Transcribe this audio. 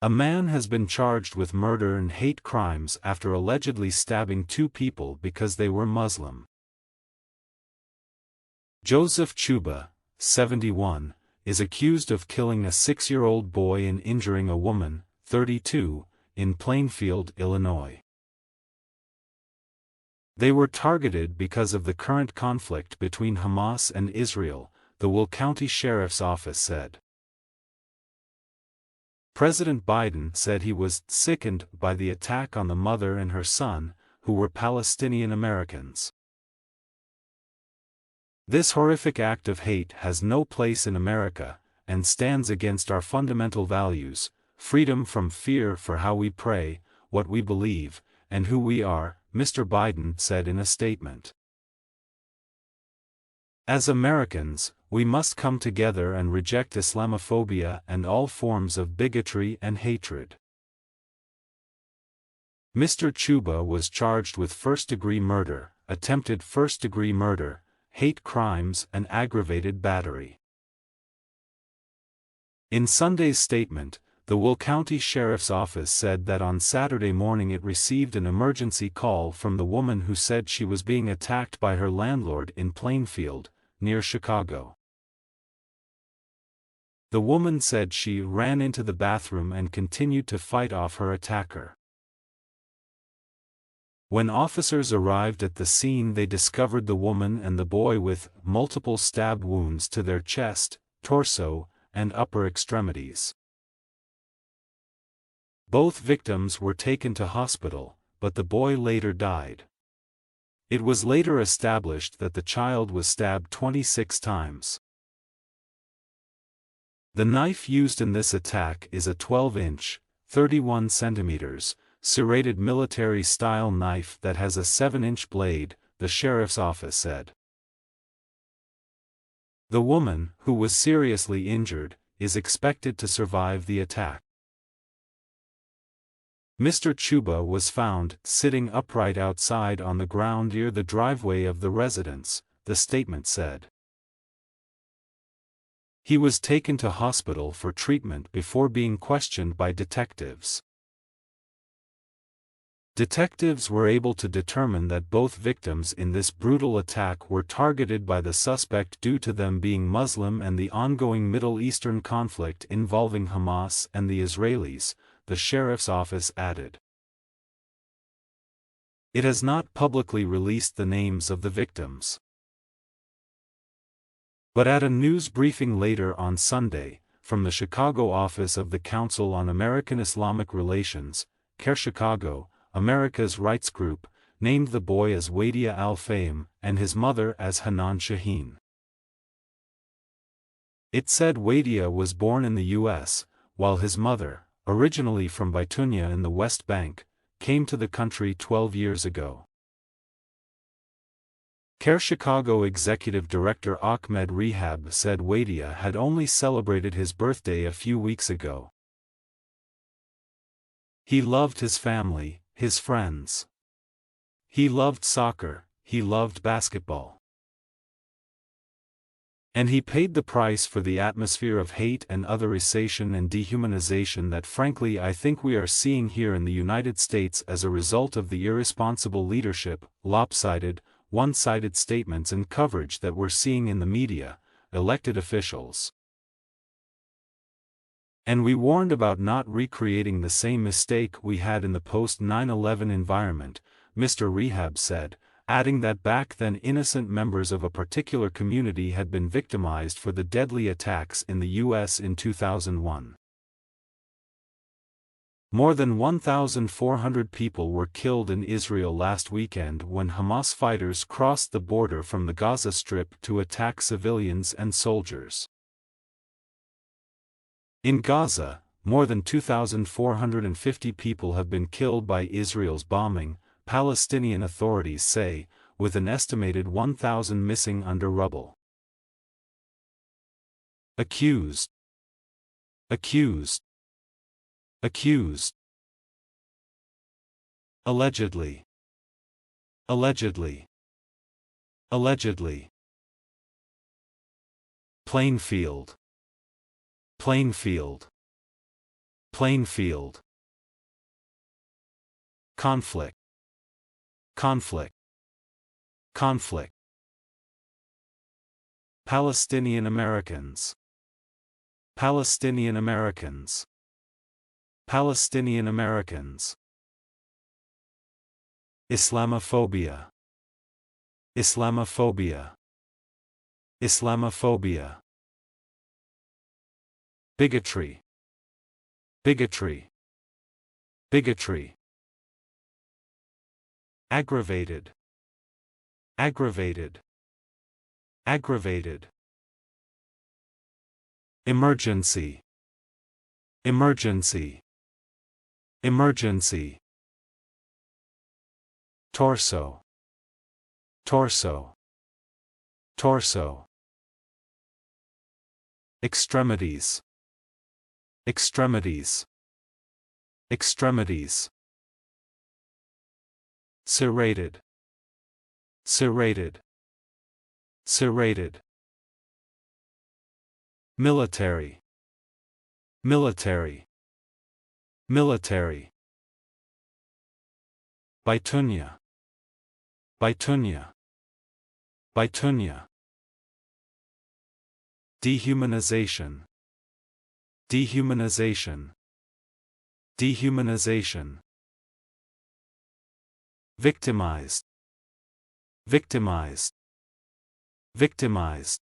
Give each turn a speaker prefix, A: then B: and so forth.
A: A man has been charged with murder and hate crimes after allegedly stabbing two people because they were Muslim. Joseph Czuba, 71, is accused of killing a 6-year-old boy and injuring a woman, 32, in Plainfield, Illinois. They were targeted because of the current conflict between Hamas and Israel, the Will County Sheriff's Office said. President Biden said he was sickened by the attack on the mother and her son, who were Palestinian Americans. This horrific act of hate has no place in America, and stands against our fundamental values, freedom from fear for how we pray, what we believe, and who we are, Mr. Biden said in a statement. As Americans, we must come together and reject Islamophobia and all forms of bigotry and hatred. Mr. Czuba was charged with first-degree murder, attempted first-degree murder, hate crimes and aggravated battery. In Sunday's statement, the Will County Sheriff's Office said that on Saturday morning it received an emergency call from the woman who said she was being attacked by her landlord in Plainfield, near Chicago. The woman said she ran into the bathroom and continued to fight off her attacker. When officers arrived at the scene, they discovered the woman and the boy with multiple stab wounds to their chest, torso, and upper extremities. Both victims were taken to hospital, but the boy later died. It was later established that the child was stabbed 26 times. The knife used in this attack is a 12-inch, 31 centimeters, serrated military-style knife that has a 7-inch blade, the sheriff's office said. The woman, who was seriously injured, is expected to survive the attack. Mr. Czuba was found sitting upright outside on the ground near the driveway of the residence, the statement said. He was taken to hospital for treatment before being questioned by detectives. Detectives were able to determine that both victims in this brutal attack were targeted by the suspect due to them being Muslim and the ongoing Middle Eastern conflict involving Hamas and the Israelis, the sheriff's office added. It has not publicly released the names of the victims. But at a news briefing later on Sunday, from the Chicago office of the Council on American Islamic Relations, CAIR Chicago, America's rights group, named the boy as Wadia Al-Fahim and his mother as Hanan Shaheen. It said Wadia was born in the U.S., while his mother, originally from Bitunia in the West Bank, came to the country 12 years ago. CAIR Chicago Executive Director Ahmed Rehab said Wadia had only celebrated his birthday a few weeks ago. He loved his family, his friends. He loved soccer, he loved basketball. And he paid the price for the atmosphere of hate and otherization and dehumanization that frankly I think we are seeing here in the United States as a result of the irresponsible leadership, lopsided, one-sided statements and coverage that we're seeing in the media, elected officials. And we warned about not recreating the same mistake we had in the post-9/11 environment, Mr. Rehab said, adding that back then innocent members of a particular community had been victimized for the deadly attacks in the U.S. in 2001. More than 1,400 people were killed in Israel last weekend when Hamas fighters crossed the border from the Gaza Strip to attack civilians and soldiers. In Gaza, more than 2,450 people have been killed by Israel's bombing, Palestinian authorities say, with an estimated 1,000 missing under rubble. Accused. Accused. Accused. Allegedly. Allegedly. Allegedly. Plainfield. Plainfield. Plainfield. Conflict. Conflict. Conflict. Palestinian Americans. Palestinian Americans. Palestinian Americans. Islamophobia. Islamophobia. Islamophobia. Bigotry. Bigotry. Bigotry. Aggravated. Aggravated. Aggravated. Emergency. Emergency. Emergency. Torso. Torso. Torso. Extremities. Extremities. Extremities. Serrated. Serrated. Serrated. Military. Military. Military. Bitunia. Bitunia. Bitunia. Dehumanization. Dehumanization. Dehumanization. Victimized. Victimized. Victimized.